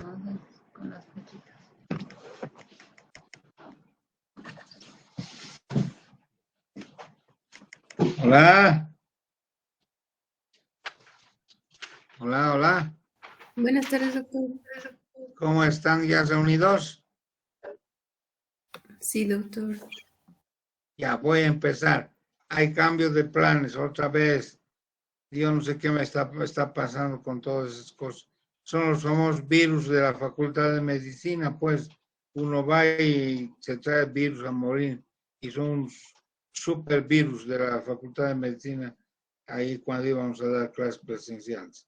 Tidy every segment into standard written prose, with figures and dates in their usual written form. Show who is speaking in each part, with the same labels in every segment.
Speaker 1: entonces con las fechitas.
Speaker 2: Hola. Hola, hola.
Speaker 3: Buenas tardes, doctor.
Speaker 2: ¿Cómo están ya reunidos?
Speaker 3: Sí, doctor.
Speaker 2: Ya voy a empezar. Hay cambios de planes otra vez. Yo no sé qué me está pasando con todas esas cosas. Son los famosos virus de la Facultad de Medicina, pues uno va y se trae virus a morir. Y son un super virus de la Facultad de Medicina ahí cuando íbamos a dar clases presenciales.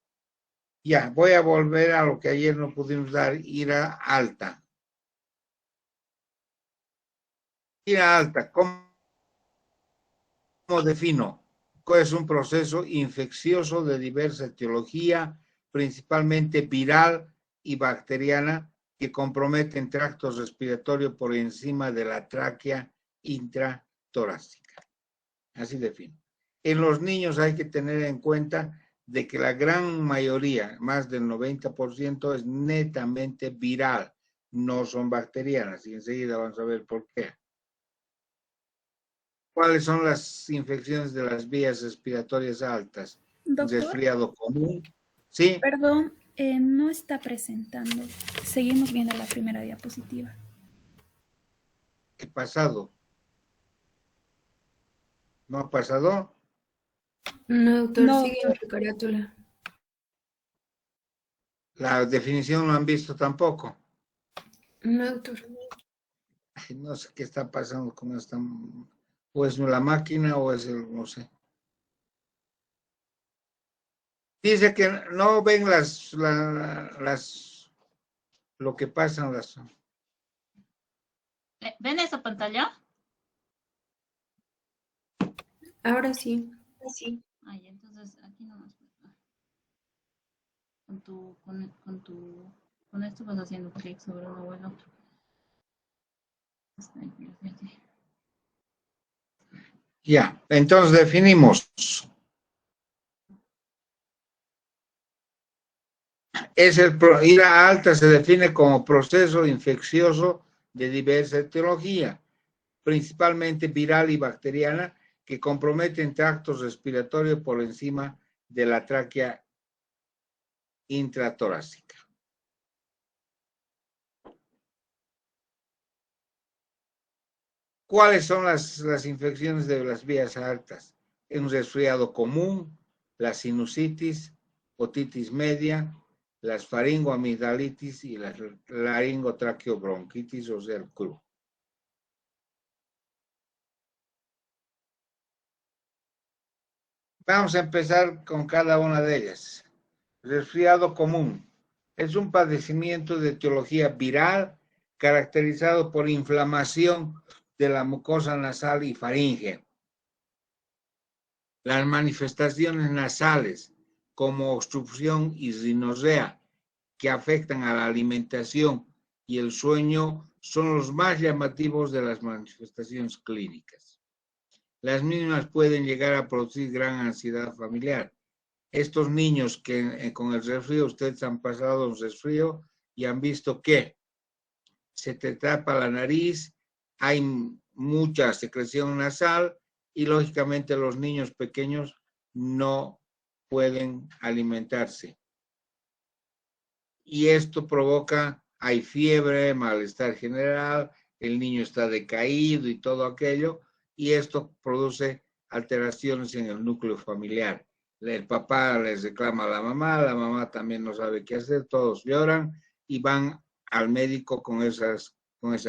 Speaker 2: Ya, voy a volver a lo que ayer no pudimos dar, ira alta. Ira alta, ¿cómo defino? Es un proceso infeccioso de diversa etiología, principalmente viral y bacteriana, que compromete el tracto respiratorio por encima de la tráquea intratorácica. Así defino. En los niños hay que tener en cuenta de que la gran mayoría, más del 90%, es netamente viral, no son bacterianas, y enseguida vamos a ver por qué. ¿Cuáles son las infecciones de las vías respiratorias altas?
Speaker 4: Doctor,
Speaker 2: Resfriado común. Sí,
Speaker 4: perdón, no está presentando. Seguimos viendo la primera diapositiva.
Speaker 2: ¿qué pasado? ¿No ha pasado?
Speaker 3: No, doctor,
Speaker 4: No,
Speaker 3: sigue en
Speaker 4: doctor.
Speaker 3: su carátula.
Speaker 2: La definición no han visto tampoco.
Speaker 3: No, doctor.
Speaker 2: Ay, no sé qué está pasando con esta, o es la máquina o es el, no sé. Dice que no ven lo que pasa en las.
Speaker 1: ¿Ven esa pantalla?
Speaker 3: Ahora sí.
Speaker 1: Ay, entonces aquí nomás. Con esto vas haciendo clic sobre uno o el otro.
Speaker 2: Ya, entonces definimos. Ira alta se define como proceso infeccioso de diversa etiología, principalmente viral y bacteriana, que compromete el tracto respiratorio por encima de la tráquea intratorácica. ¿Cuáles son las infecciones de las vías altas? Un resfriado común, la sinusitis, otitis media, las faringoamigdalitis y la laringotraqueobronquitis, o sea, el CRU. Vamos a empezar con cada una de ellas. Resfriado común es un padecimiento de etiología viral caracterizado por inflamación de la mucosa nasal y faringe. Las manifestaciones nasales, como obstrucción y rinorrea, que afectan a la alimentación y el sueño, son los más llamativos de las manifestaciones clínicas. Las mismas pueden llegar a producir gran ansiedad familiar. Estos niños que con el resfrío, ustedes han pasado un resfrío y han visto que se te tapa la nariz, hay mucha secreción nasal y lógicamente los niños pequeños no pueden alimentarse. Y esto provoca, hay fiebre, malestar general, el niño está decaído y todo aquello, y esto produce alteraciones en el núcleo familiar. El papá les reclama a la mamá también no sabe qué hacer, todos lloran y van al médico con esa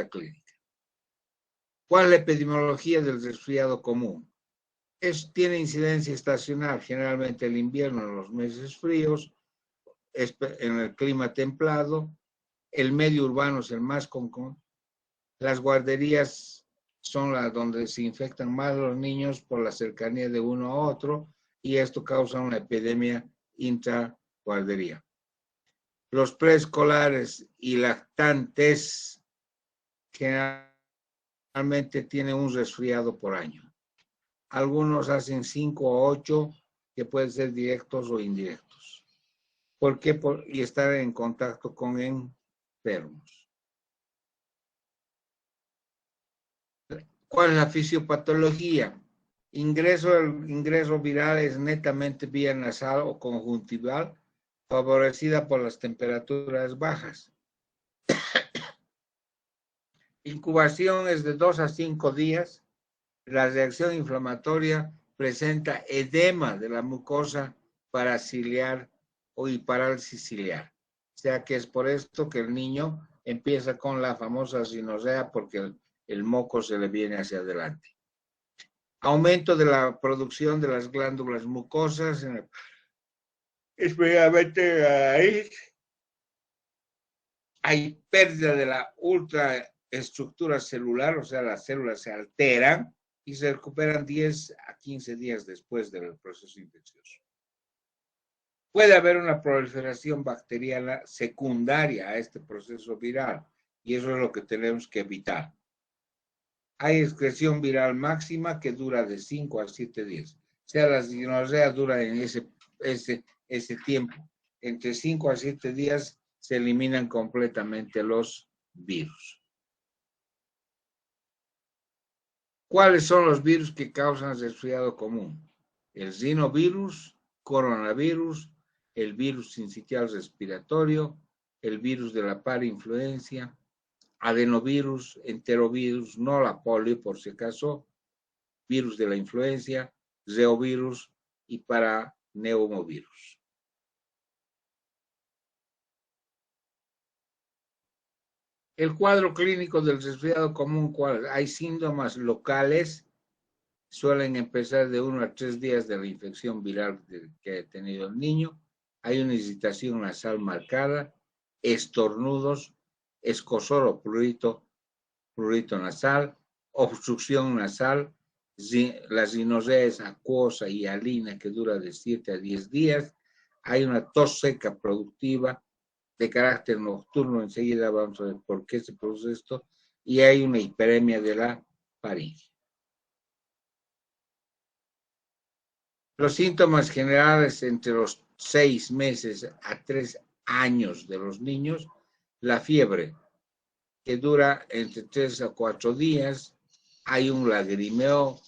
Speaker 2: clínica. ¿Cuál es la epidemiología del resfriado común? Tiene incidencia estacional, generalmente el invierno en los meses fríos, en el clima templado, el medio urbano es el más común, las guarderías son las donde se infectan más los niños por la cercanía de uno a otro y esto causa una epidemia intraguardería. Los preescolares y lactantes generalmente tienen un resfriado por año. Algunos hacen 5 o 8 que pueden ser directos o indirectos. ¿Por qué? Y estar en contacto con enfermos. ¿Cuál es la fisiopatología? Ingreso viral es netamente vía nasal o conjuntival, favorecida por las temperaturas bajas. Incubación es de 2 a 5 días. La reacción inflamatoria presenta edema de la mucosa paraciliar o hiparálisis ciliar. O sea que es por esto que el niño empieza con la famosa sinosea porque el moco se le viene hacia adelante. Aumento de la producción de las glándulas mucosas, especialmente ahí. Hay pérdida de la ultraestructura celular, o sea, las células se alteran y se recuperan 10 a 15 días después del proceso infeccioso. Puede haber una proliferación bacteriana secundaria a este proceso viral y eso es lo que tenemos que evitar. Hay excreción viral máxima que dura de 5 a 7 días. O sea, la sinosea dura en ese tiempo. Entre 5 a 7 días se eliminan completamente los virus. ¿Cuáles son los virus que causan resfriado común? El rinovirus, coronavirus, el virus sincitial respiratorio, el virus de la parainfluencia, adenovirus, enterovirus, no la polio por si acaso, virus de la influencia, reovirus y paraneumovirus. El cuadro clínico del resfriado común, ¿cuál? Hay síntomas locales, suelen empezar de 1 a 3 días de la infección viral que ha tenido el niño. Hay una irritación nasal marcada, estornudos, escozor o prurito nasal, obstrucción nasal, la sinosea es acuosa y hialina que dura de 7 a 10 días. Hay una tos seca productiva de carácter nocturno, enseguida vamos a ver por qué se produce esto, y hay una hiperemia de la faringe. Los síntomas generales entre los 6 meses a 3 años de los niños, la fiebre, que dura entre 3 a 4 días, hay un lagrimeo,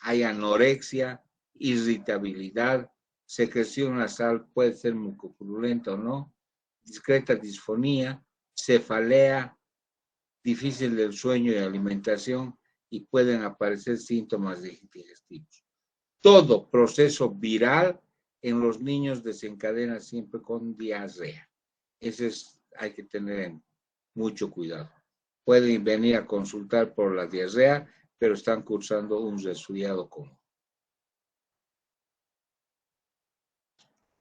Speaker 2: hay anorexia, irritabilidad, secreción nasal puede ser mucopurulenta o no, discreta disfonía, cefalea, difícil del sueño y alimentación y pueden aparecer síntomas digestivos. Todo proceso viral en los niños desencadena siempre con diarrea. Hay que tener mucho cuidado. Pueden venir a consultar por la diarrea, pero están cursando un resfriado común.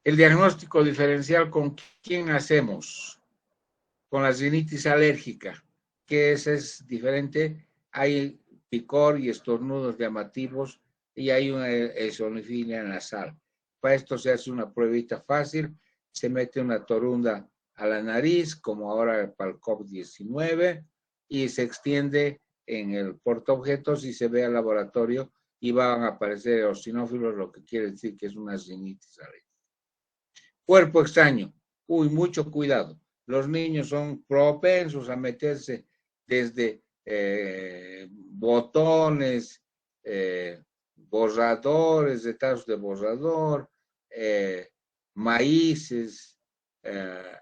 Speaker 2: El diagnóstico diferencial, ¿con quién hacemos? Con la rinitis alérgica, que es diferente. Hay picor y estornudos llamativos y hay una eosinofilia nasal. Para esto se hace una pruebita fácil, se mete una torunda a la nariz, como ahora para el COVID-19, y se extiende en el portaobjetos y se ve al laboratorio y van a aparecer eosinófilos, lo que quiere decir que es una rinitis alérgica. Cuerpo extraño. Mucho cuidado. Los niños son propensos a meterse desde botones, borradores, detalles de borrador, maíces,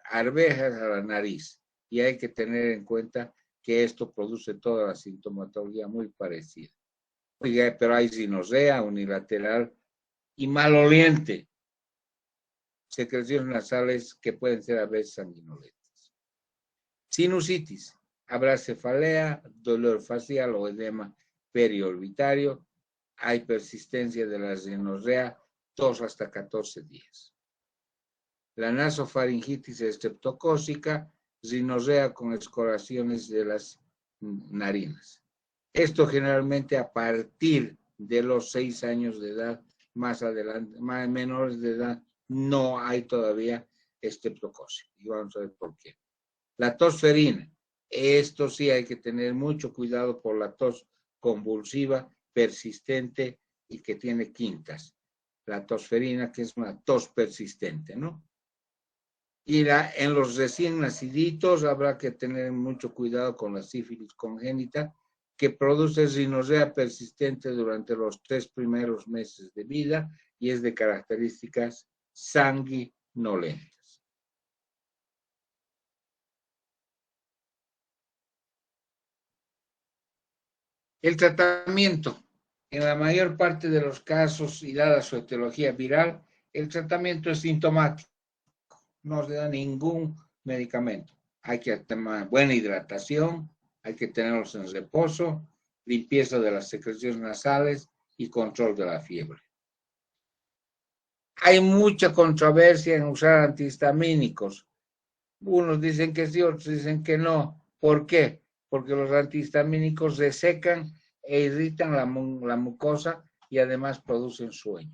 Speaker 2: arvejas a la nariz. Y hay que tener en cuenta que esto produce toda la sintomatología muy parecida. Oiga, pero hay sinosea unilateral y maloliente. Secreciones nasales que pueden ser a veces sanguinolentas. Sinusitis. Habrá cefalea, dolor facial o edema periorbitario. Hay persistencia de la rinorrea 2 hasta 14 días. La nasofaringitis estreptocócica, rinorrea con escoriaciones de las narinas. Esto generalmente a partir de los 6 años de edad, más adelante, más menores de edad, no hay todavía estreptococia. Y vamos a ver por qué. La tos ferina. Esto sí hay que tener mucho cuidado por la tos convulsiva, persistente y que tiene quintas. La tosferina, que es una tos persistente, ¿no? Y en los recién naciditos habrá que tener mucho cuidado con la sífilis congénita, que produce rinorrea persistente durante los 3 primeros meses de vida y es de características sanguinolentas. El tratamiento. En la mayor parte de los casos y dada su etiología viral, el tratamiento es sintomático. No se da ningún medicamento. Hay que tomar buena hidratación, hay que tenerlos en reposo, limpieza de las secreciones nasales y control de la fiebre. Hay mucha controversia en usar antihistamínicos. Unos dicen que sí, otros dicen que no. ¿Por qué? Porque los antihistamínicos resecan e irritan la mucosa y además producen sueño.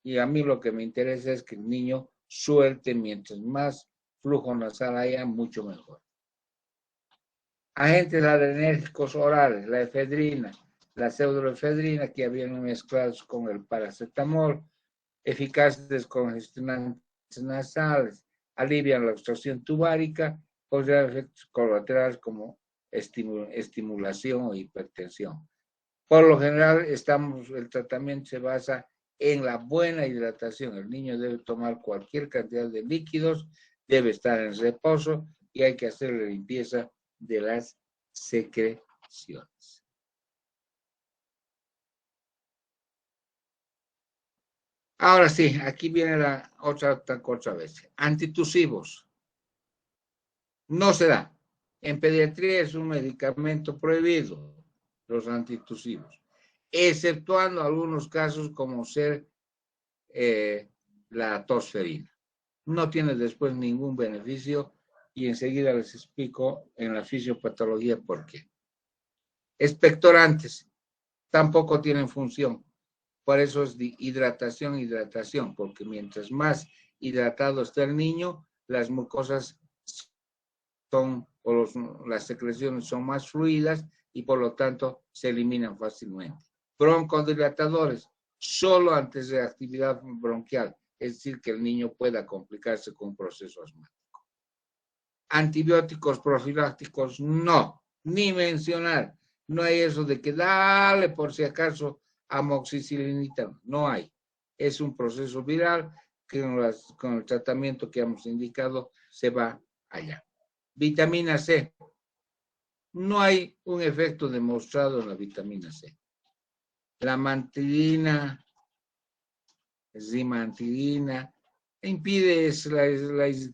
Speaker 2: Y a mí lo que me interesa es que el niño suelte, mientras más flujo nasal haya, mucho mejor. Agentes adrenérgicos orales, la efedrina, la pseudoefedrina, que habían mezclados con el paracetamol, eficaces descongestionantes nasales, alivian la obstrucción tubárica, causan efectos colaterales como estimulación o hipertensión. Por lo general, el tratamiento se basa en la buena hidratación. El niño debe tomar cualquier cantidad de líquidos, debe estar en reposo y hay que hacerle limpieza de las secreciones. Ahora sí, aquí viene la otra vez. Antitusivos. No se da. En pediatría es un medicamento prohibido, los antitusivos, exceptuando algunos casos como ser la tosferina. No tiene después ningún beneficio y enseguida les explico en la fisiopatología por qué. Expectorantes tampoco tienen función. Por eso es de hidratación, porque mientras más hidratado está el niño, las mucosas las secreciones son más fluidas y por lo tanto se eliminan fácilmente. Broncodilatadores, solo antes de actividad bronquial, es decir, que el niño pueda complicarse con un proceso asmático. Antibióticos profilácticos, no, ni mencionar. No hay eso de que dale por si acaso amoxicilinita, no hay. Es un proceso viral que con el tratamiento que hemos indicado se va allá. Vitamina C. No hay un efecto demostrado en la vitamina C. La mantidina, zimantidina, impide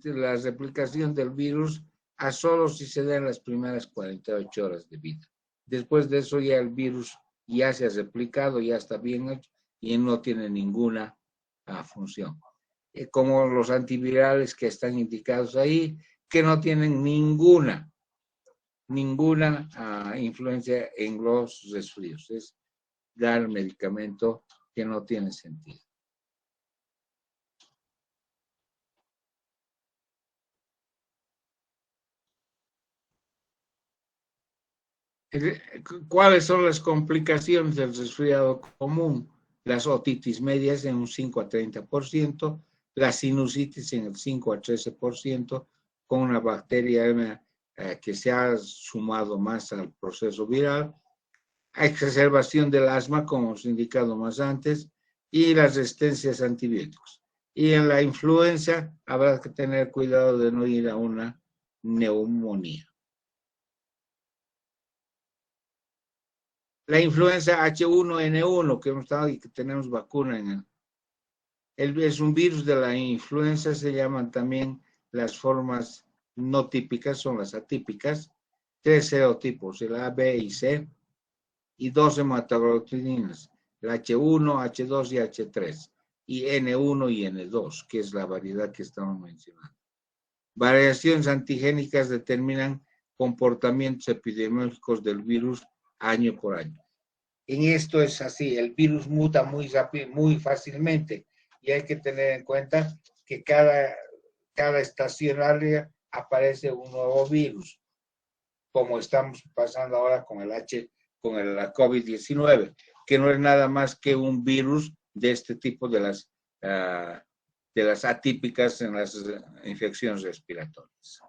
Speaker 2: la replicación del virus a solo si se da en las primeras 48 horas de vida. Después de eso ya el virus ya se ha replicado, ya está bien hecho y no tiene ninguna función. Como los antivirales que están indicados ahí, que no tienen ninguna influencia en los resfríos. Es dar medicamento que no tiene sentido. ¿Cuáles son las complicaciones del resfriado común? Las otitis medias en un 5 a 30%, la sinusitis en el 5 a 13%, con una bacteria que se ha sumado más al proceso viral, exacerbación del asma, como hemos indicado más antes, y las resistencias a antibióticos. Y en la influenza habrá que tener cuidado de no ir a una neumonía. La influenza H1N1, que hemos estado y que tenemos vacuna en es un virus de la influenza, se llaman también las formas no típicas, son las atípicas, 3 serotipos, el A, B y C, y 2 hematoglutininas, el H1, H2 y H3, y N1 y N2, que es la variedad que estamos mencionando. Variaciones antigénicas determinan comportamientos epidemiológicos del virus año por año. En esto es así, el virus muta muy rápido, muy fácilmente, y hay que tener en cuenta que cada estacionaria aparece un nuevo virus, como estamos pasando ahora con la COVID-19, que no es nada más que un virus de este tipo de las de las atípicas en las infecciones respiratorias.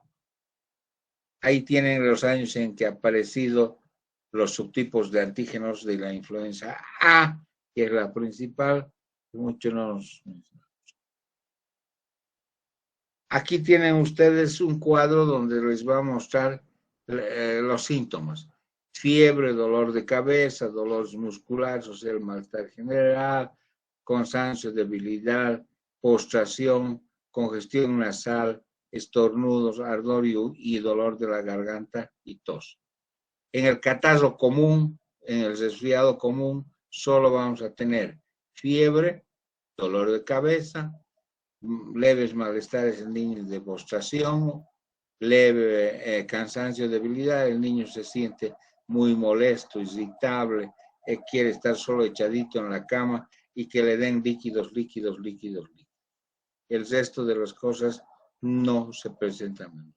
Speaker 2: Ahí tienen los años en que han aparecido los subtipos de antígenos de la influenza A, que es la principal, muchos no nos mencionamos. Aquí tienen ustedes un cuadro donde les va a mostrar los síntomas. Fiebre, dolor de cabeza, dolores musculares, o sea, el malestar general, cansancio, debilidad, postración, congestión nasal, estornudos, ardor y dolor de la garganta y tos. En el catarro común, en el resfriado común, solo vamos a tener fiebre, dolor de cabeza, leves malestares en niños de postración, leve cansancio, debilidad, el niño se siente muy molesto, irritable, quiere estar solo echadito en la cama y que le den líquidos. El resto de las cosas no se presentan.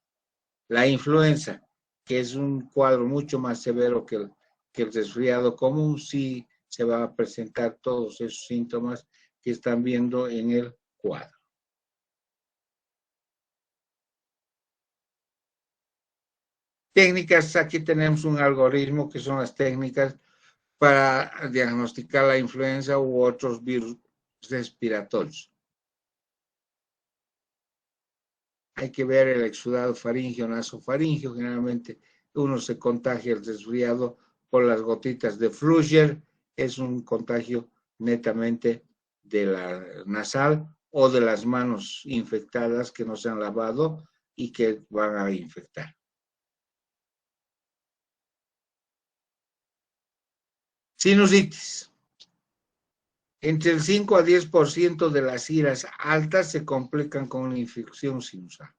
Speaker 2: La influenza, que es un cuadro mucho más severo que el resfriado común, sí se va a presentar todos esos síntomas que están viendo en el cuadro. Técnicas, aquí tenemos un algoritmo que son las técnicas para diagnosticar la influenza u otros virus respiratorios. Hay que ver el exudado faríngeo, nasofaríngeo. Generalmente uno se contagia el resfriado por las gotitas de Flügger. Es un contagio netamente de la nasal o de las manos infectadas que no se han lavado y que van a infectar. Sinusitis. Entre el 5 a 10% de las iras altas se complican con una infección sinusal.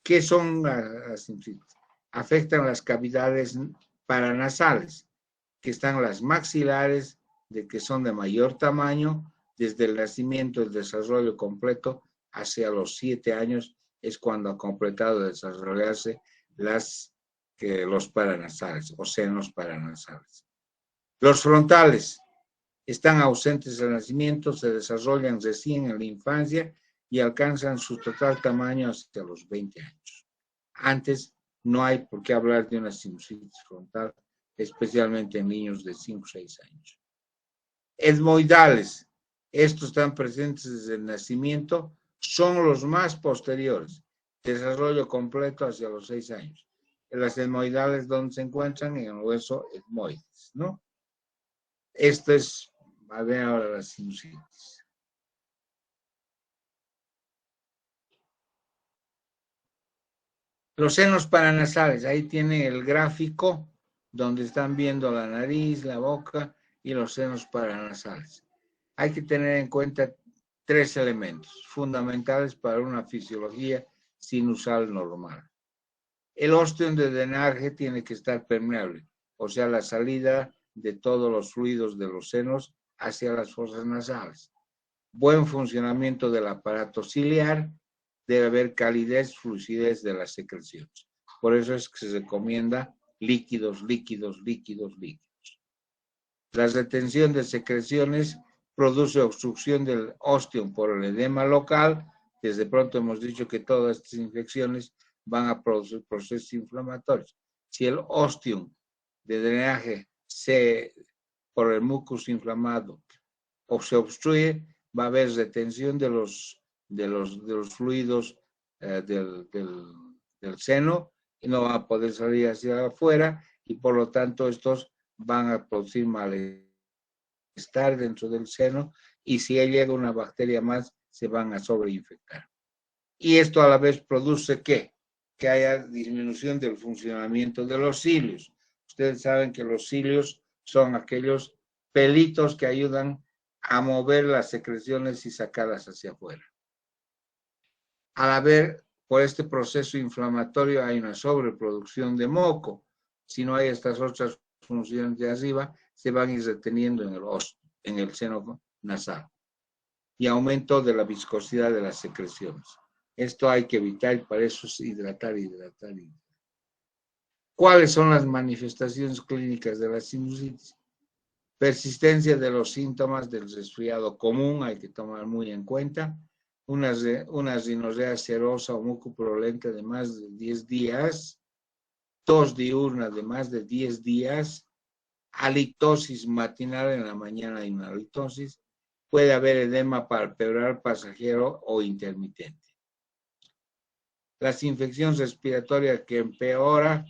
Speaker 2: ¿Qué son las sinusitis? Afectan las cavidades paranasales, que están las maxilares, de que son de mayor tamaño, desde el nacimiento, el desarrollo completo, hacia los 7 años, es cuando ha completado de desarrollarse los paranasales o senos paranasales. Los frontales están ausentes al nacimiento, se desarrollan recién en la infancia y alcanzan su total tamaño hasta los 20 años. Antes no hay por qué hablar de una sinusitis frontal, especialmente en niños de 5 o 6 años. Etmoidales, estos están presentes desde el nacimiento, son los más posteriores, desarrollo completo hacia los 6 años. Las etmoidales, ¿dónde se encuentran? En el hueso etmoides, ¿no? Esto es, a ver ahora las sinusitis. Los senos paranasales, ahí tienen el gráfico donde están viendo la nariz, la boca y los senos paranasales. Hay que tener en cuenta 3 elementos fundamentales para una fisiología sinusal normal. El ostium de drenaje tiene que estar permeable, o sea, la salida de todos los fluidos de los senos hacia las fosas nasales. Buen funcionamiento del aparato ciliar, debe haber calidez, fluidez de las secreciones. Por eso es que se recomienda líquidos. La retención de secreciones produce obstrucción del ostium por el edema local. Desde pronto hemos dicho que todas estas infecciones van a producir procesos inflamatorios. Si el ostium de drenaje por el mucus inflamado o se obstruye, va a haber retención de los fluidos del seno y no va a poder salir hacia afuera y por lo tanto estos van a producir malestar dentro del seno y si llega una bacteria más se van a sobreinfectar. Y esto a la vez produce ¿qué? Que haya disminución del funcionamiento de los cilios. Ustedes saben que los cilios son aquellos pelitos que ayudan a mover las secreciones y sacarlas hacia afuera. Al haber, por este proceso inflamatorio, hay una sobreproducción de moco. Si no hay estas otras funciones de arriba, se van a ir reteniendo en el seno nasal. Y aumento de la viscosidad de las secreciones. Esto hay que evitar y para eso es hidratar. ¿Cuáles son las manifestaciones clínicas de la sinusitis? Persistencia de los síntomas del resfriado común, hay que tomar muy en cuenta. una rinorrea serosa o mucopurulenta de más de 10 días, tos diurna de más de 10 días, halitosis matinal en la mañana y una halitosis, puede haber edema palpebral pasajero o intermitente. Las infecciones respiratorias que empeora,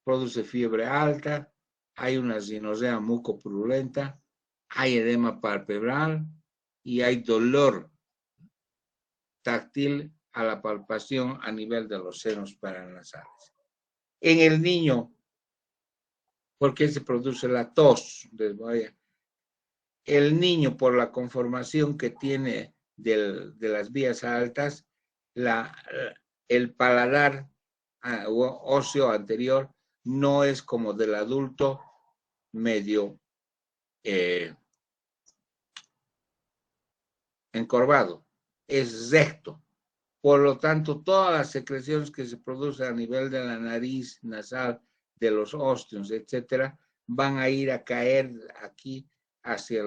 Speaker 2: produce fiebre alta, hay una rinorrea mucopurulenta, hay edema palpebral y hay dolor táctil a la palpación a nivel de los senos paranasales. En el niño, ¿por qué se produce la tos? El niño, por la conformación que tiene de las vías altas, el paladar óseo anterior no es como del adulto medio encorvado, es recto. Por lo tanto, todas las secreciones que se producen a nivel de la nariz nasal, de los ósteos, etcétera, van a ir a caer aquí hacia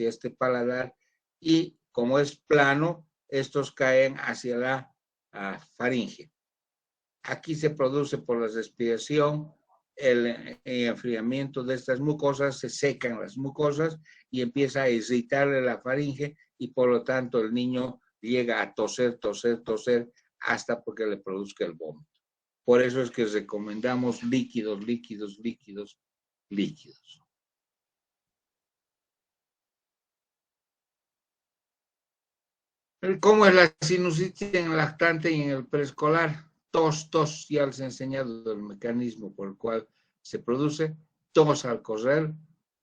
Speaker 2: este paladar y como es plano, estos caen hacia la faringe. Aquí se produce por la respiración el enfriamiento de estas mucosas, se secan las mucosas y empieza a irritarle la faringe y por lo tanto el niño llega a toser hasta porque le produzca el vómito. Por eso es que recomendamos líquidos. ¿Cómo es la sinusitis en el lactante y en el preescolar? Tos, ya les he enseñado el mecanismo por el cual se produce, tos al correr,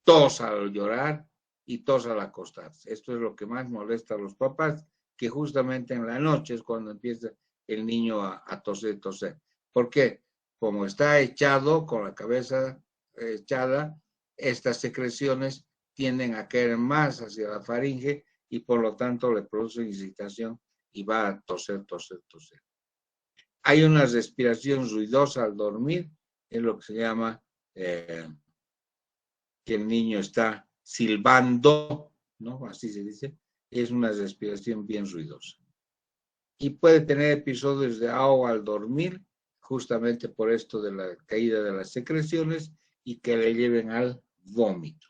Speaker 2: tos al llorar y tos al acostarse. Esto es lo que más molesta a los papás, que justamente en la noche es cuando empieza el niño a toser. ¿Por qué? Como está echado, con la cabeza echada, estas secreciones tienden a caer más hacia la faringe y por lo tanto le produce irritación y va a toser. Hay una respiración ruidosa al dormir, es lo que se llama que el niño está silbando, ¿no? Así se dice, es una respiración bien ruidosa. Y puede tener episodios de ahogo al dormir, justamente por esto de la caída de las secreciones y que le lleven al vómito.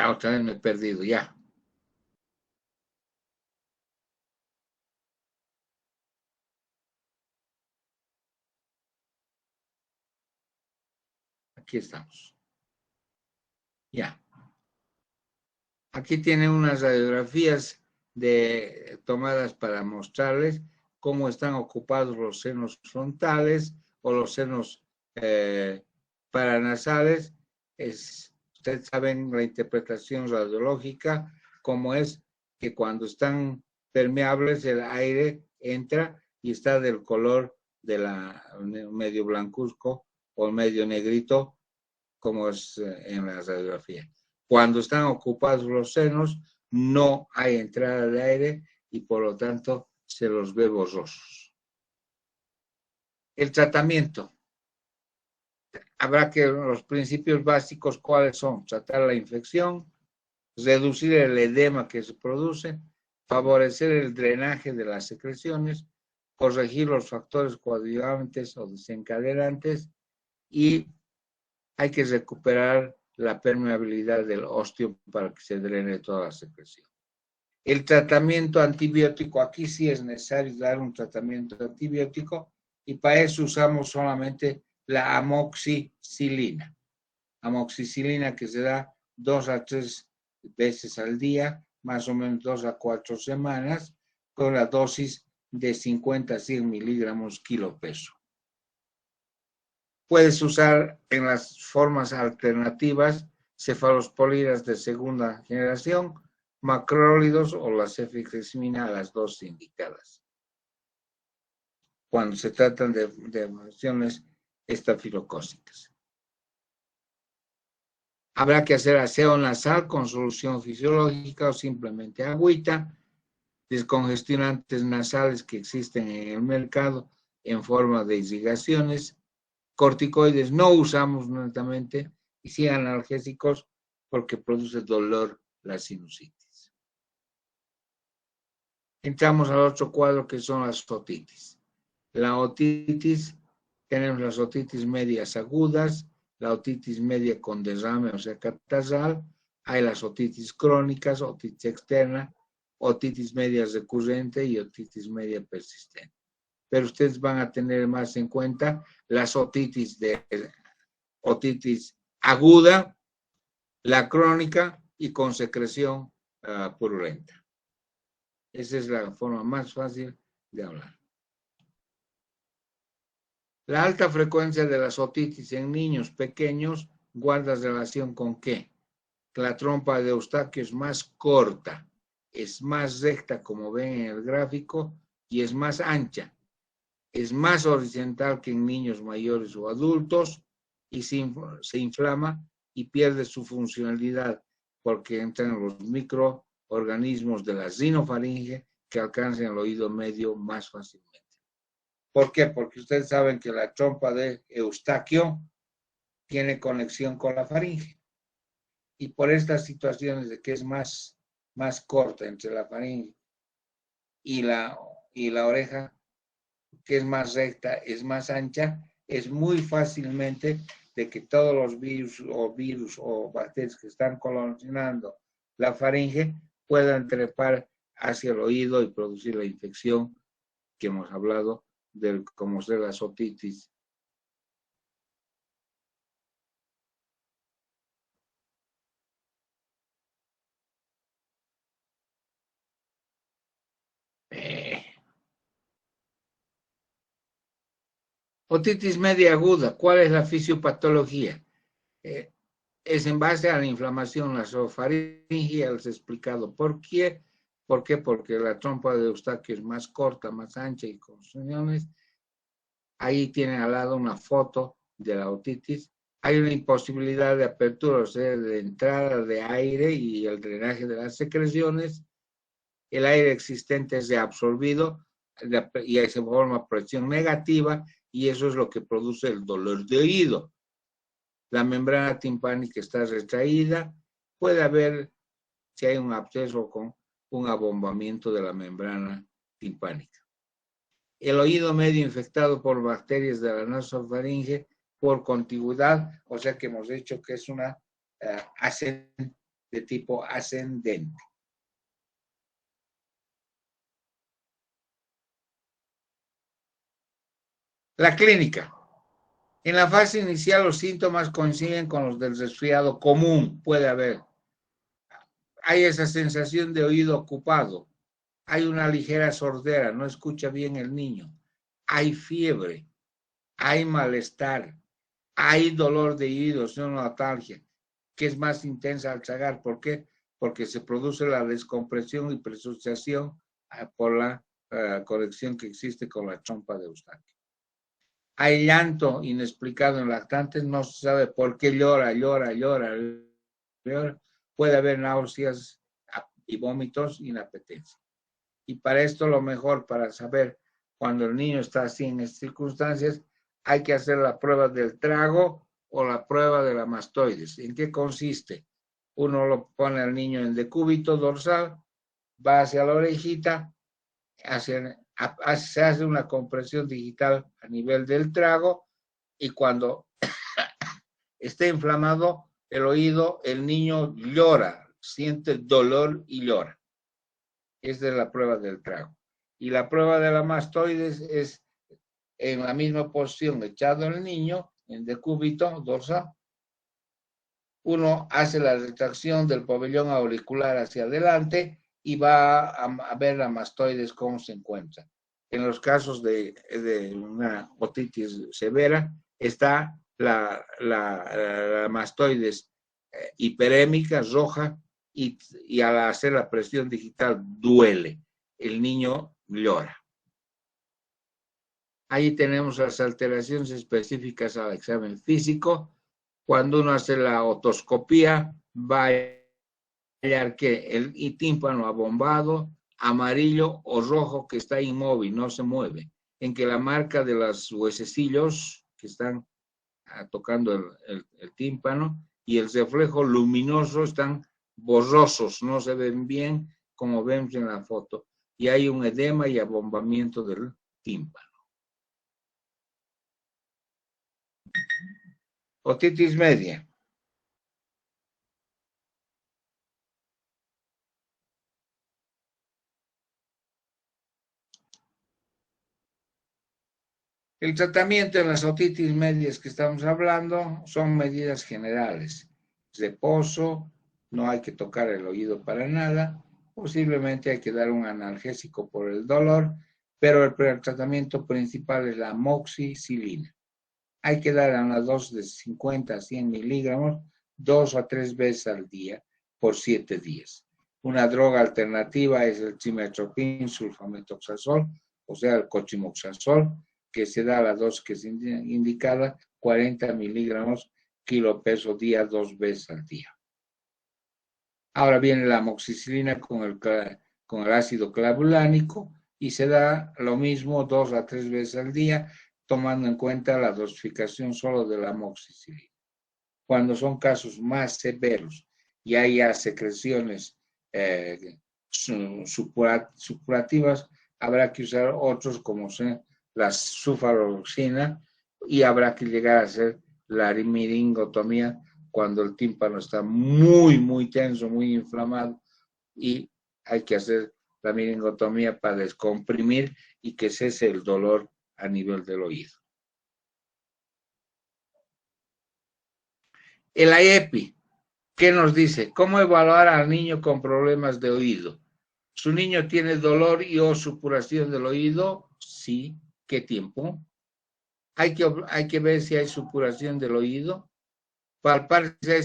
Speaker 2: Otra vez me he perdido, ya. Aquí estamos. Ya. Aquí tienen unas radiografías tomadas para mostrarles cómo están ocupados los senos frontales o los senos paranasales. Ustedes saben la interpretación radiológica, como es que cuando están permeables el aire entra y está del color de medio blancuzco o medio negrito, como es en la radiografía. Cuando están ocupados los senos, no hay entrada de aire y por lo tanto se los ve borrosos. El tratamiento. Habrá que los principios básicos, ¿cuáles son? Tratar la infección, reducir el edema que se produce, favorecer el drenaje de las secreciones, corregir los factores coadyuvantes o desencadenantes y hay que recuperar la permeabilidad del ósteo para que se drene toda la secreción. El tratamiento antibiótico, aquí sí es necesario dar un tratamiento antibiótico y para eso usamos solamente la amoxicilina. Amoxicilina que se da 2 a 3 veces al día, más o menos 2 a 4 semanas, con la dosis de 50 a 100 miligramos kilo peso. Puedes usar en las formas alternativas cefalosporinas de segunda generación, macrólidos o la cefiximina, las dos indicadas, cuando se tratan de infecciones estafilocócicas. Habrá que hacer aseo nasal con solución fisiológica o simplemente agüita, descongestionantes nasales que existen en el mercado en forma de irrigaciones, corticoides no usamos netamente y sí analgésicos porque produce dolor la sinusitis. Entramos al otro cuadro que son las otitis. La otitis, tenemos las otitis medias agudas, la otitis media con derrame, o sea, catarral, hay las otitis crónicas, otitis externa, otitis media recurrente y otitis media persistente. Pero ustedes van a tener más en cuenta las otitis aguda, la crónica y con secreción purulenta. Esa es la forma más fácil de hablar. La alta frecuencia de las otitis en niños pequeños guarda relación con ¿qué? Que la trompa de Eustaquio es más corta, es más recta como ven en el gráfico y es más ancha. Es más horizontal que en niños mayores o adultos y se inflama y pierde su funcionalidad porque entran los microorganismos de la rinofaringe que alcanzan el oído medio más fácilmente. ¿Por qué? Porque ustedes saben que la trompa de Eustaquio tiene conexión con la faringe. Y por estas situaciones de que es más corta entre la faringe y la oreja, que es más recta, es más ancha, es muy fácilmente de que todos los virus o bacterias que están colonizando la faringe puedan trepar hacia el oído y producir la infección que hemos hablado como ser las otitis. Otitis media aguda, ¿cuál es la fisiopatología? Es en base a la inflamación nasofaringea, les he explicado por qué. ¿Por qué? Porque la trompa de Eustaquio es más corta, más ancha y con uniones. Ahí tienen al lado una foto de la otitis. Hay una imposibilidad de apertura, o sea, de entrada de aire y el drenaje de las secreciones. El aire existente es reabsorbido y ahí se forma presión negativa y eso es lo que produce el dolor de oído. La membrana timpánica está retraída. Puede haber, si hay un absceso, con un abombamiento de la membrana timpánica. El oído medio infectado por bacterias de la nasofaringe por contigüidad, o sea que hemos dicho que es una de tipo ascendente. La clínica. En la fase inicial los síntomas coinciden con los del resfriado común, puede haber. Hay esa sensación de oído ocupado, hay una ligera sordera, no escucha bien el niño, hay fiebre, hay malestar, hay dolor de oído, neonatalgia, que es más intensa al tragar. ¿Por qué? Porque se produce la descompresión y presociación por la conexión que existe con la trompa de Eustaquio. Hay llanto inexplicado en lactantes, no se sabe por qué llora. Puede haber náuseas y vómitos, inapetencia. Y para esto lo mejor, para saber cuando el niño está así en estas circunstancias, hay que hacer la prueba del trago o la prueba de la mastoides. ¿En qué consiste? Uno lo pone al niño en decúbito dorsal, va hacia la orejita, se hace una compresión digital a nivel del trago y cuando esté inflamado el oído, el niño llora, siente dolor y llora. Esta es la prueba del trago. Y la prueba de la mastoides es en la misma posición, echado el niño en decúbito dorsal. Uno hace la retracción del pabellón auricular hacia adelante y va a ver la mastoides cómo se encuentra. En los casos de una otitis severa está la mastoides hiperémica, roja, y al hacer la presión digital duele. El niño llora. Ahí tenemos las alteraciones específicas al examen físico. Cuando uno hace la otoscopía, va a hallar que el tímpano abombado, amarillo o rojo que está inmóvil, no se mueve. En que la marca de los huesecillos que están tocando el tímpano y el reflejo luminoso están borrosos, no se ven bien como vemos en la foto. Y hay un edema y abombamiento del tímpano. Otitis media. El tratamiento en las otitis medias que estamos hablando son medidas generales. Reposo, no hay que tocar el oído para nada, posiblemente hay que dar un analgésico por el dolor, pero el tratamiento principal es la amoxicilina. Hay que dar una dosis de 50 a 100 miligramos 2 a 3 veces al día por 7 días. Una droga alternativa es el trimestoprim sulfametoxazol, o sea, el cotrimoxazol, que se da a la dosis que es indicada, 40 miligramos kilo peso día 2 veces al día. Ahora viene la amoxicilina con el ácido clavulánico y se da lo mismo 2 a 3 veces al día, tomando en cuenta la dosificación solo de la amoxicilina. Cuando son casos más severos y haya secreciones supurativas, habrá que usar otros como la sulfaroxina y habrá que llegar a hacer la miringotomía cuando el tímpano está muy, muy tenso, muy inflamado y hay que hacer la miringotomía para descomprimir y que cese el dolor a nivel del oído. El IEPI, ¿qué nos dice? ¿Cómo evaluar al niño con problemas de oído? ¿Su niño tiene dolor y o supuración del oído? Sí. ¿Qué tiempo? Hay que ver si hay supuración del oído. Palpar si hay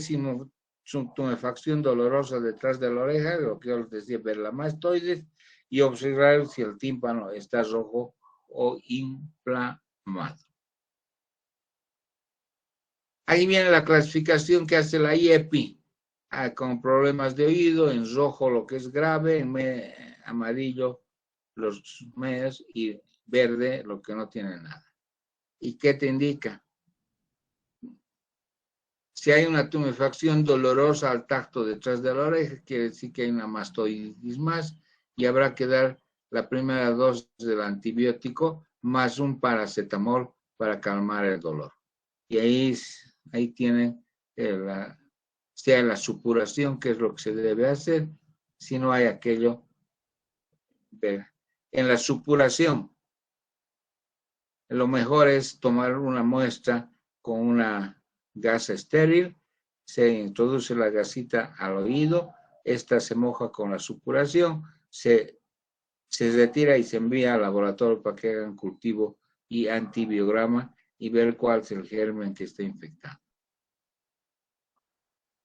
Speaker 2: tumefacción dolorosa detrás de la oreja, lo que yo les decía, ver la mastoides, y observar si el tímpano está rojo o inflamado. Ahí viene la clasificación que hace la IEPI, con problemas de oído, en rojo lo que es grave, en amarillo los medios y verde lo que no tiene nada. ¿Y qué te indica? Si hay una tumefacción dolorosa al tacto detrás de la oreja, quiere decir que hay una mastoiditis más y habrá que dar la primera dosis del antibiótico más un paracetamol para calmar el dolor. Y ahí tienen sea la supuración, que es lo que se debe hacer, si no hay aquello. En la supuración, lo mejor es tomar una muestra con una gasa estéril, se introduce la gasita al oído, esta se moja con la supuración, se retira y se envía al laboratorio para que hagan cultivo y antibiograma y ver cuál es el germen que está infectado.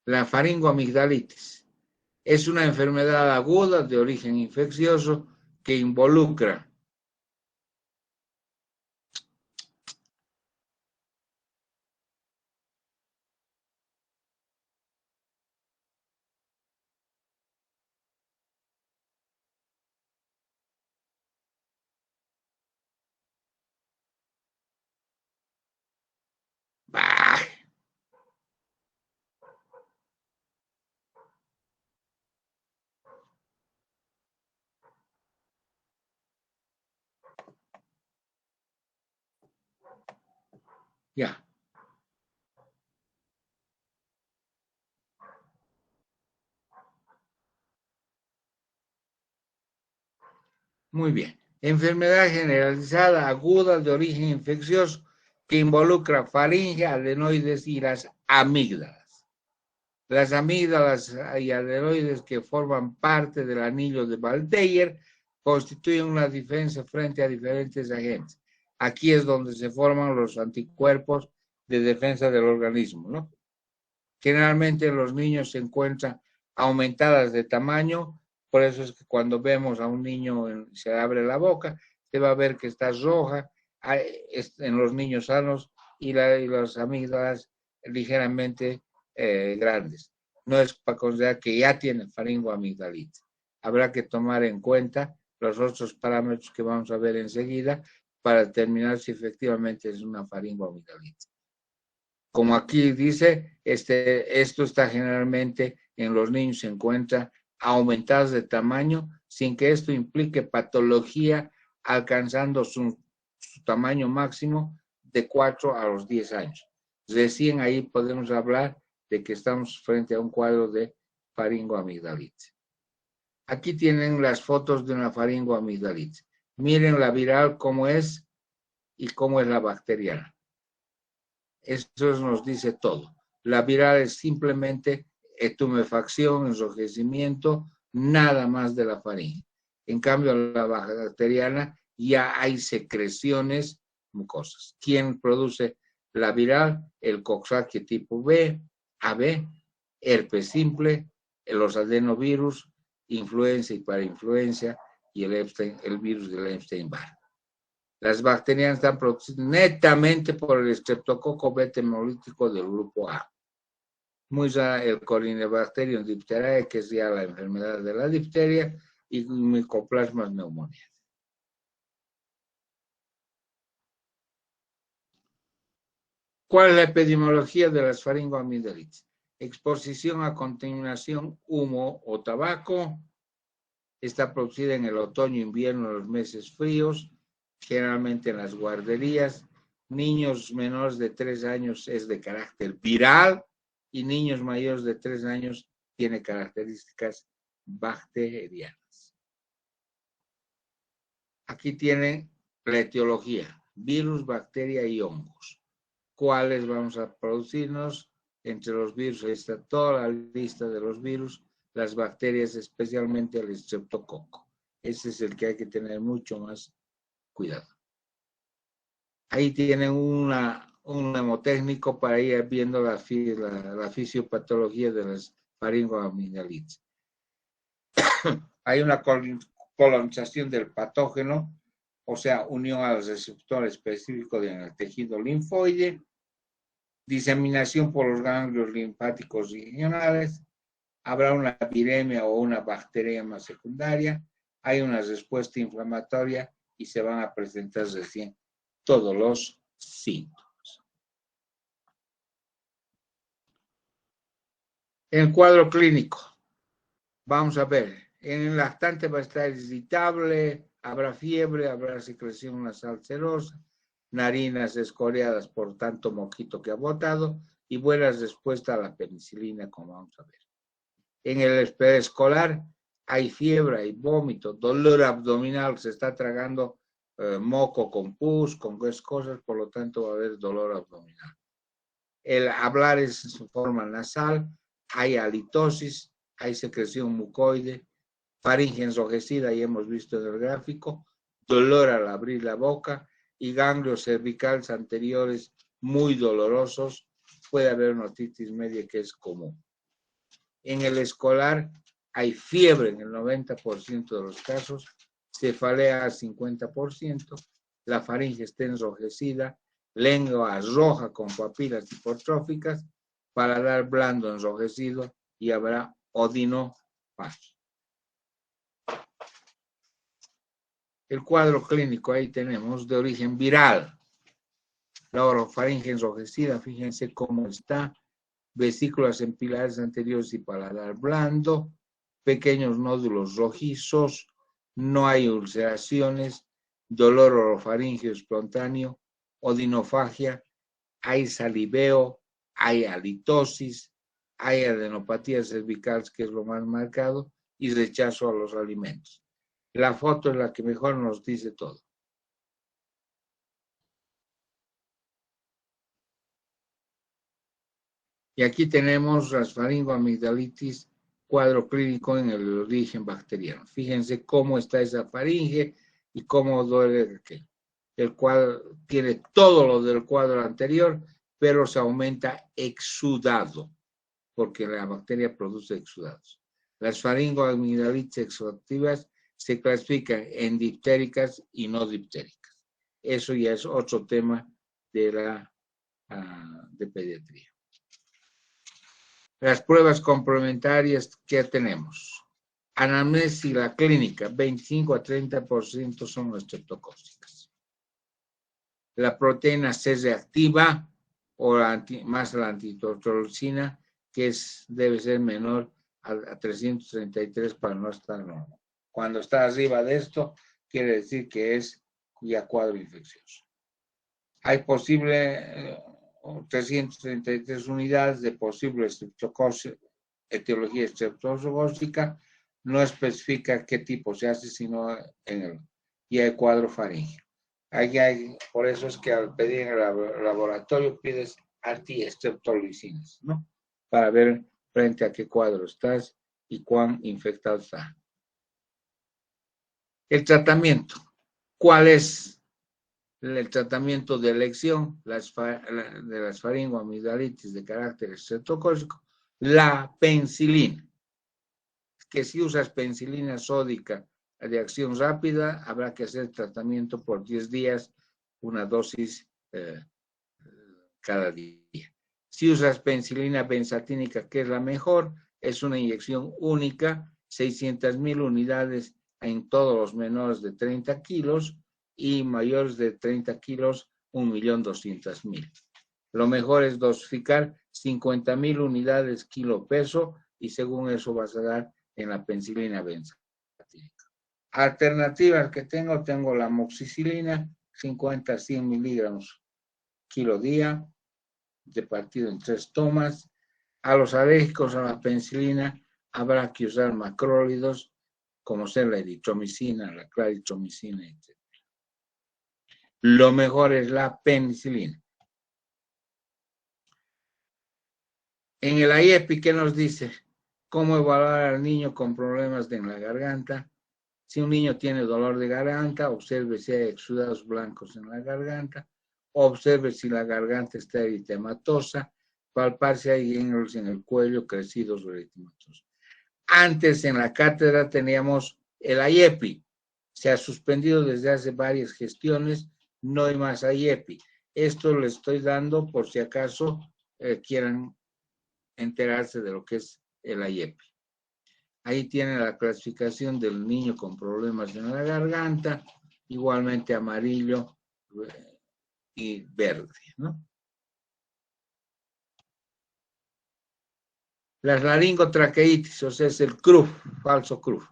Speaker 2: La faringoamigdalitis es una enfermedad aguda de origen infeccioso que involucra ya. Muy bien. Enfermedad generalizada aguda de origen infeccioso que involucra faringe, adenoides y las amígdalas. Las amígdalas y adenoides que forman parte del anillo de Valdeyer constituyen una defensa frente a diferentes agentes. Aquí es donde se forman los anticuerpos de defensa del organismo, ¿no? Generalmente en los niños se encuentra aumentadas de tamaño. Por eso es que cuando vemos a un niño, se abre la boca, se va a ver que está roja en los niños sanos y las amígdalas ligeramente grandes. No es para considerar que ya tiene faringoamigdalitis. Habrá que tomar en cuenta los otros parámetros que vamos a ver enseguida para determinar si efectivamente es una faringoamigdalitis. Como aquí dice, esto está generalmente en los niños, se encuentra aumentadas de tamaño sin que esto implique patología, alcanzando su tamaño máximo de 4 a los 10 años. Recién ahí podemos hablar de que estamos frente a un cuadro de faringoamigdalitis. Aquí tienen las fotos de una faringoamigdalitis. Miren la viral cómo es y cómo es la bacteriana. Eso nos dice todo. La viral es simplemente tumefacción, enrojecimiento, nada más de la faringe. En cambio, la bacteriana ya hay secreciones mucosas. ¿Quién produce la viral? El Coxsackie tipo B, AB, herpes simple, los adenovirus, influenza y parainfluenza y el virus del Epstein-Barr. Las bacterias están producidas netamente por el Streptococcus beta hemolítico del grupo A. Muy rara el Corynebacterium diphtheriae, que es ya la enfermedad de la difteria, y Mycoplasma pneumoniae. ¿Cuál es la epidemiología de las faringoamigdalitis? Exposición a contaminación, humo o tabaco. Está producida en el otoño, invierno, en los meses fríos, generalmente en las guarderías. Niños menores de 3 años es de carácter viral y niños mayores de 3 años tiene características bacterianas. Aquí tienen la etiología, virus, bacteria y hongos. ¿Cuáles vamos a producirnos? Entre los virus, ahí está toda la lista de los virus, las bacterias, especialmente el estreptococo. Ese es el que hay que tener mucho más cuidado. Ahí tienen un hemotécnico para ir viendo la fisiopatología de las faringoamigdalitis. Hay una colonización del patógeno, o sea, unión al receptor específico en el tejido linfoide, diseminación por los ganglios linfáticos regionales, habrá una viremia o una bacteriemia secundaria, hay una respuesta inflamatoria y se van a presentar recién todos los síntomas. El cuadro clínico. Vamos a ver, en el lactante va a estar irritable, habrá fiebre, habrá secreción nasal serosa, narinas escoreadas por tanto moquito que ha botado y buena respuesta a la penicilina, como vamos a ver. En el preescolar hay fiebre, hay vómito, dolor abdominal, se está tragando moco con pus, con cosas, por lo tanto va a haber dolor abdominal. El hablar es en su forma nasal, hay halitosis, hay secreción mucoide, faringe enrojecida, ya hemos visto en el gráfico, dolor al abrir la boca y ganglios cervicales anteriores muy dolorosos. Puede haber una otitis media que es común. En el escolar hay fiebre en el 90% de los casos, cefalea al 50%, la faringe está enrojecida, lengua roja con papilas hipotróficas, paladar blando enrojecido y habrá odinofagia. El cuadro clínico ahí tenemos de origen viral. La orofaringe enrojecida, fíjense cómo está, vesículas en pilares anteriores y paladar blando, pequeños nódulos rojizos, no hay ulceraciones, dolor orofaringeo espontáneo, odinofagia, hay saliveo, hay halitosis, hay adenopatías cervicales, que es lo más marcado, y rechazo a los alimentos. La foto es la que mejor nos dice todo. Y aquí tenemos las faringoamigdalitis, cuadro clínico en el origen bacteriano. Fíjense cómo está esa faringe y cómo duele el cuadro. Tiene todo lo del cuadro anterior, pero se aumenta exudado, porque la bacteria produce exudados. Las faringoamigdalitis exudativas se clasifican en diptéricas y no diptéricas. Eso ya es otro tema de pediatría. Las pruebas complementarias que tenemos. Anamnesis y la clínica, 25 a 30% son estreptocócicas. La proteína C reactiva o más la antitocilina, que debe ser menor a 333 para no estar normal. Cuando está arriba de esto, quiere decir que es ya cuadro infeccioso. Hay posible 333 unidades de posible etiología estreptocócica. No especifica qué tipo se hace, sino y hay cuadro faríngeo. Por eso es que al pedir en el laboratorio pides antiestreptolicinas, ¿no? Para ver frente a qué cuadro estás y cuán infectado está. El tratamiento. ¿Cuál es el tratamiento de elección de las faringoamigdalitis de carácter estreptocócico? La penicilina. Que si usas penicilina sódica de acción rápida, habrá que hacer tratamiento por 10 días, una dosis cada día. Si usas penicilina benzatínica, que es la mejor, es una inyección única, 600,000 unidades en todos los menores de 30 kilos y mayores de 30 kilos, 1.200.000. Lo mejor es dosificar 50,000 unidades kilo peso y según eso vas a dar en la penicilina benzatínica. Alternativas que tengo la amoxicilina, 50 a 100 miligramos kilo día, repartido en 3 tomas. A los alérgicos a la penicilina habrá que usar macrólidos, como ser la eritromicina, la claritromicina, etc. Lo mejor es la penicilina. En el IEPI, ¿qué nos dice? ¿Cómo evaluar al niño con problemas en la garganta? Si un niño tiene dolor de garganta, observe si hay exudados blancos en la garganta, observe si la garganta está eritematosa, palpar si hay ganglios en el cuello crecidos o eritematosos. Antes en la cátedra teníamos el IEPI. Se ha suspendido desde hace varias gestiones, no hay más IEPI. Esto le estoy dando por si acaso quieran enterarse de lo que es el IEPI. Ahí tiene la clasificación del niño con problemas en la garganta, igualmente amarillo y verde, ¿no? Las laringotraqueitis, o sea, es el CRUF, falso CRUF.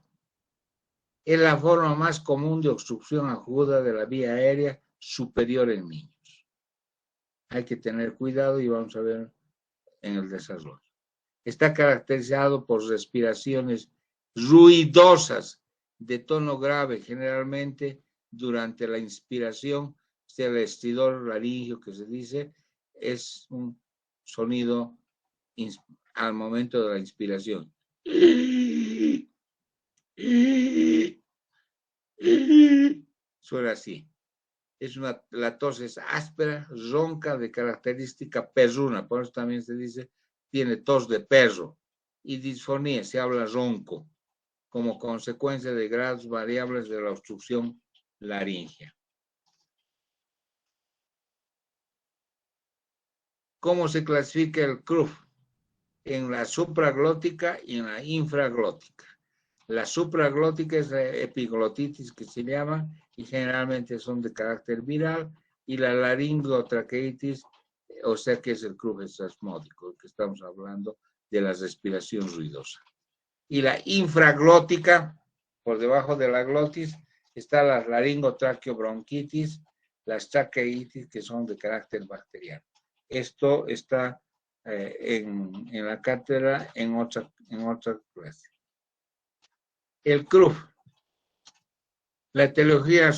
Speaker 2: Es la forma más común de obstrucción aguda de la vía aérea superior en niños. Hay que tener cuidado y vamos a ver en el desarrollo. Está caracterizado por respiraciones ruidosas de tono grave, generalmente durante la inspiración, el estridor laríngeo que se dice, es un sonido al momento de la inspiración. Suena así. La tos es áspera, ronca, de característica perruna, por eso también se dice, tiene tos de perro. Y disfonía, se habla ronco, como consecuencia de grados variables de la obstrucción laríngea. ¿Cómo se clasifica el CRUF? En la supraglótica y en la infraglótica. La supraglótica es la epiglotitis que se llama y generalmente son de carácter viral, y la laringotraqueitis, o sea que es el CRUF espasmódico, que estamos hablando de la respiración ruidosa. Y la infraglótica, por debajo de la glotis, está la laringotraqueobronquitis, las traqueitis que son de carácter bacteriano. Esto está en la cátedra en otra clase. El CRUF. La etiología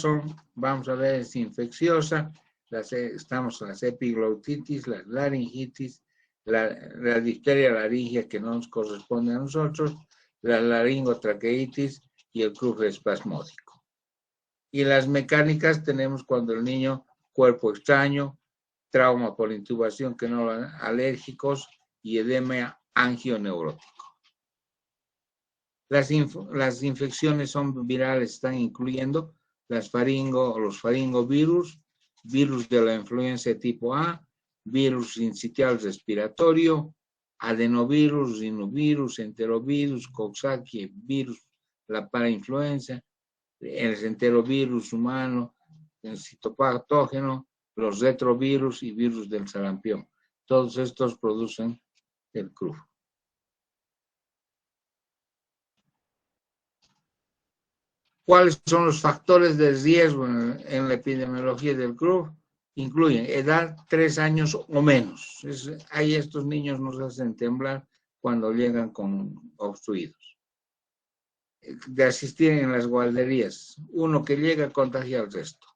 Speaker 2: vamos a ver, es infecciosa. Estamos en las epiglotitis, la laringitis, la difteria laringea que no nos corresponde a nosotros, la laringotraqueitis y el CRUF espasmódico. Y las mecánicas tenemos cuando el niño, cuerpo extraño, trauma por intubación que no, alérgicos y edema angioneurótico. Las infecciones son virales, están incluyendo los faringovirus, virus de la influenza tipo A, virus sincitial respiratorio, adenovirus, rinovirus, enterovirus, coxsackie virus, la parainfluenza, el enterovirus humano, el citopatógeno, los retrovirus y virus del sarampión. Todos estos producen el CRUF. ¿Cuáles son los factores de riesgo en la epidemiología del CRUF? Incluyen edad 3 años o menos. Ahí estos niños nos hacen temblar cuando llegan con obstruidos. De asistir en las guarderías. Uno que llega contagia al resto.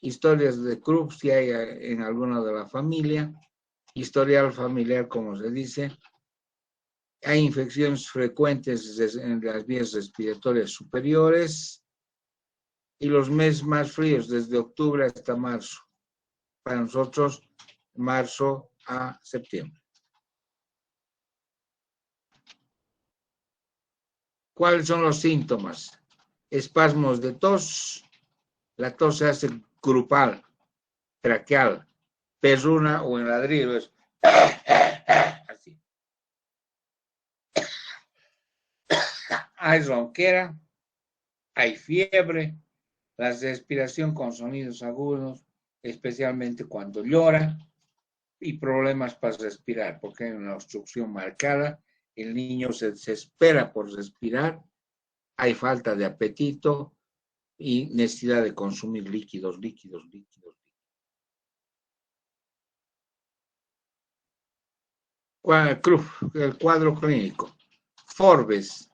Speaker 2: Historias de CRUF si hay en alguna de la familia. Historial familiar, como se dice. Hay infecciones frecuentes en las vías respiratorias superiores. Y los meses más fríos, desde octubre hasta marzo. Para nosotros, marzo a septiembre. ¿Cuáles son los síntomas? Espasmos de tos. La tos se hace grupal, traqueal, perruna o en ladrillo. Es así. Hay ronquera, hay fiebre, la respiración con sonidos agudos, especialmente cuando llora, y problemas para respirar, porque hay una obstrucción marcada, el niño se desespera por respirar, hay falta de apetito y necesidad de consumir líquidos. El cuadro clínico. Forbes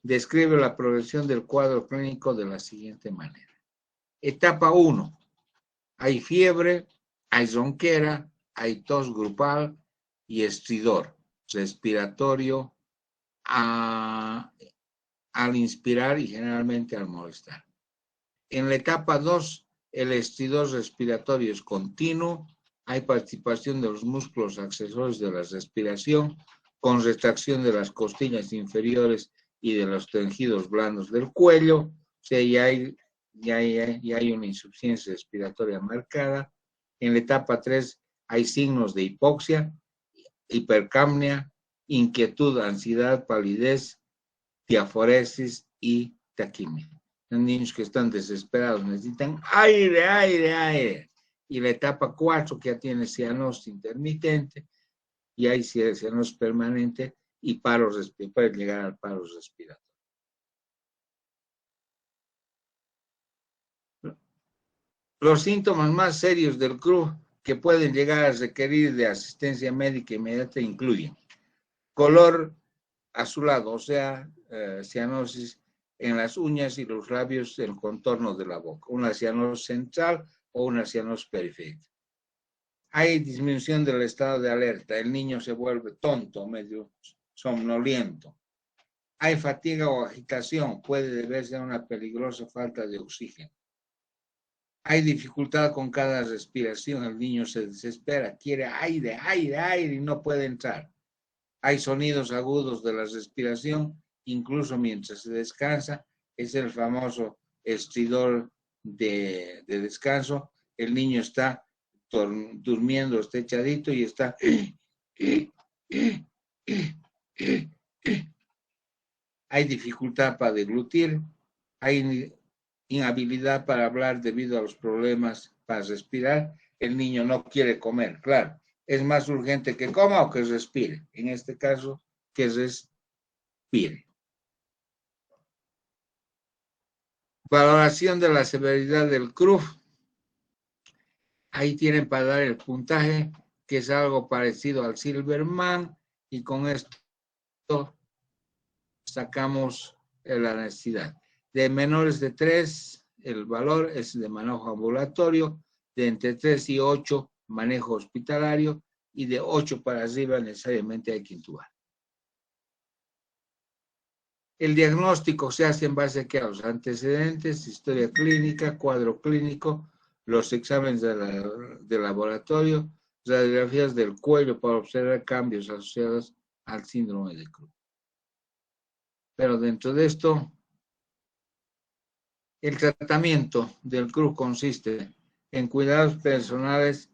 Speaker 2: describe la progresión del cuadro clínico de la siguiente manera. Etapa 1. Hay fiebre, hay ronquera, hay tos grupal y estridor respiratorio al inspirar y generalmente al molestar. En la etapa 2, el estridor respiratorio es continuo, hay participación de los músculos accesorios de la respiración, con retracción de las costillas inferiores y de los tejidos blandos del cuello, o sea, ya hay una insuficiencia respiratoria marcada. En la etapa 3 hay signos de hipoxia, hipercapnia, inquietud, ansiedad, palidez, diaforesis y taquimia. Son niños que están desesperados, necesitan aire. Y la etapa 4 que ya tiene cianosis intermitente, y hay cianosis permanente y paro respiratorio, puede llegar al paro respiratorio. Los síntomas más serios del CRUF que pueden llegar a requerir de asistencia médica inmediata incluyen color azulado, o sea, cianosis en las uñas y los labios del contorno de la boca, una cianosis central o una cianosis periférica. Hay disminución del estado de alerta, el niño se vuelve tonto, medio somnoliento. Hay fatiga o agitación, puede deberse a una peligrosa falta de oxígeno. Hay dificultad con cada respiración, el niño se desespera, quiere aire y no puede entrar. Hay sonidos agudos de la respiración, incluso mientras se descansa, es el famoso estridor de descanso. El niño está durmiendo, está echadito y está... Hay dificultad para deglutir, hay inhabilidad para hablar debido a los problemas para respirar. El niño no quiere comer, claro. Es más urgente que coma o que respire. En este caso, que respire. Valoración de la severidad del CRUF. Ahí tienen para dar el puntaje, que es algo parecido al Silverman, y con esto sacamos la necesidad. De menores de 3, el valor es de manejo ambulatorio, de entre 3 y 8, manejo hospitalario, y de 8 para arriba necesariamente hay que intubar. El diagnóstico se hace en base a los antecedentes, historia clínica, cuadro clínico, los exámenes de laboratorio, radiografías del cuello para observar cambios asociados al síndrome de CRUF. Pero dentro de esto, el tratamiento del CRUS consiste en cuidados personales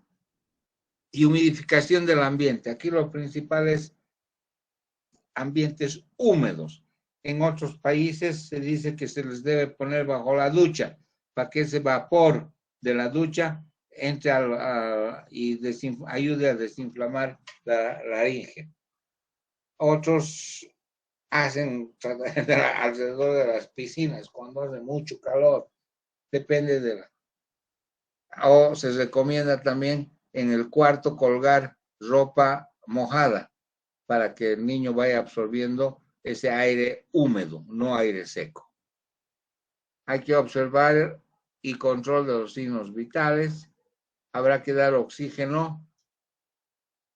Speaker 2: y humidificación del ambiente. Aquí lo principal es ambientes húmedos. En otros países se dice que se les debe poner bajo la ducha para que ese vapor de la ducha entre y ayude a desinflamar la laringe. Otros hacen alrededor de las piscinas cuando hace mucho calor. Depende de la... O se recomienda también en el cuarto colgar ropa mojada para que el niño vaya absorbiendo ese aire húmedo, no aire seco. Hay que observar y control de los signos vitales. Habrá que dar oxígeno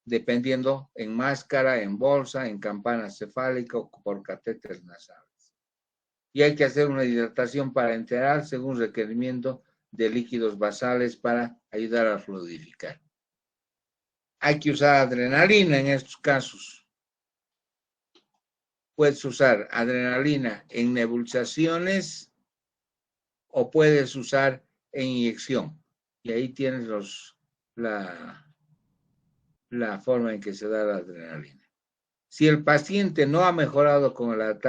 Speaker 2: dependiendo en máscara, en bolsa, en campana cefálica o por catéteres nasales. Y hay que hacer una hidratación parenteral según requerimiento de líquidos basales para ayudar a fluidificar. Hay que usar adrenalina en estos casos. Puedes usar adrenalina en nebulizaciones o puedes usar en inyección. Y ahí tienes la forma en que se da la adrenalina. Si el paciente no ha mejorado con el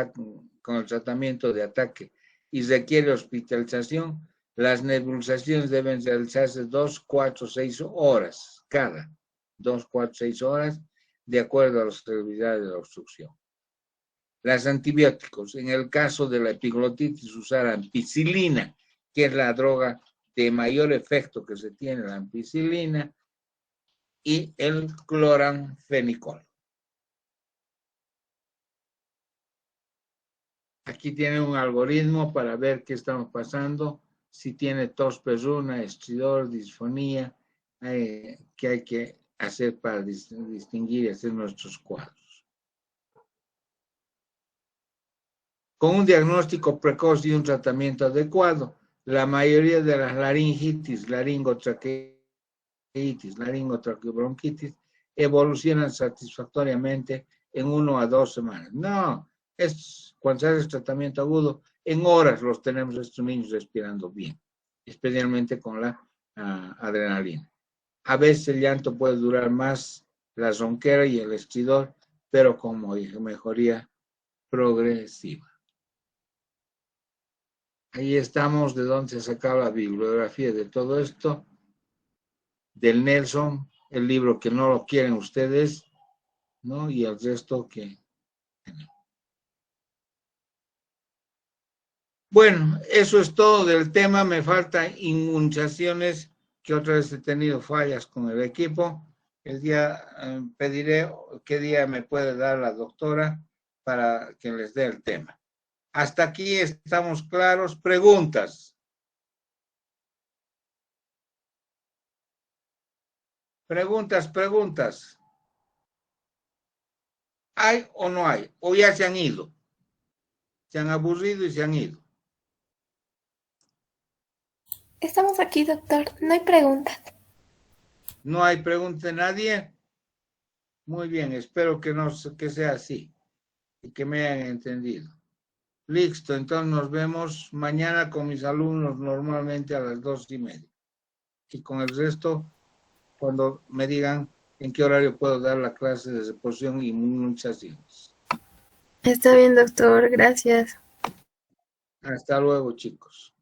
Speaker 2: tratamiento de ataque y requiere hospitalización, las nebulizaciones deben realizarse 2, 4, 6 horas cada. 2, 4, 6 horas de acuerdo a la severidad de la obstrucción. Los antibióticos, en el caso de la epiglotitis, usar ampicilina, que es la droga de mayor efecto que se tiene, la ampicilina, y el cloranfenicol. Aquí tiene un algoritmo para ver qué estamos pasando, si tiene tos perruna, estridor, disfonía, que hay que hacer para distinguir y hacer nuestros cuadros. Con un diagnóstico precoz y un tratamiento adecuado, la mayoría de las laringitis, laringotraqueitis, laringotraqueobronquitis evolucionan satisfactoriamente en 1 a 2 semanas. No, cuando se hace el tratamiento agudo, en horas los tenemos estos niños respirando bien, especialmente con la adrenalina. A veces el llanto puede durar más, la ronquera y el estridor, pero como dije, mejoría progresiva. Ahí estamos de donde se sacaba la bibliografía de todo esto, del Nelson, el libro que no lo quieren ustedes, ¿no? Y el resto que... Bueno, eso es todo del tema. Me faltan inmunizaciones, que otra vez he tenido fallas con el equipo. El día pediré qué día me puede dar la doctora para que les dé el tema. Hasta aquí estamos claros. Preguntas. Preguntas. ¿Hay o no hay? ¿O ya se han ido? Se han aburrido y se han ido.
Speaker 3: Estamos aquí, doctor. No hay preguntas.
Speaker 2: ¿No hay pregunta de nadie? Muy bien, espero que sea así y que me hayan entendido. Listo, entonces nos vemos mañana con mis alumnos normalmente a las 2:30. Y con el resto, cuando me digan en qué horario puedo dar la clase de reposición y inmunizaciones.
Speaker 3: Está bien, doctor. Gracias.
Speaker 2: Hasta luego, chicos.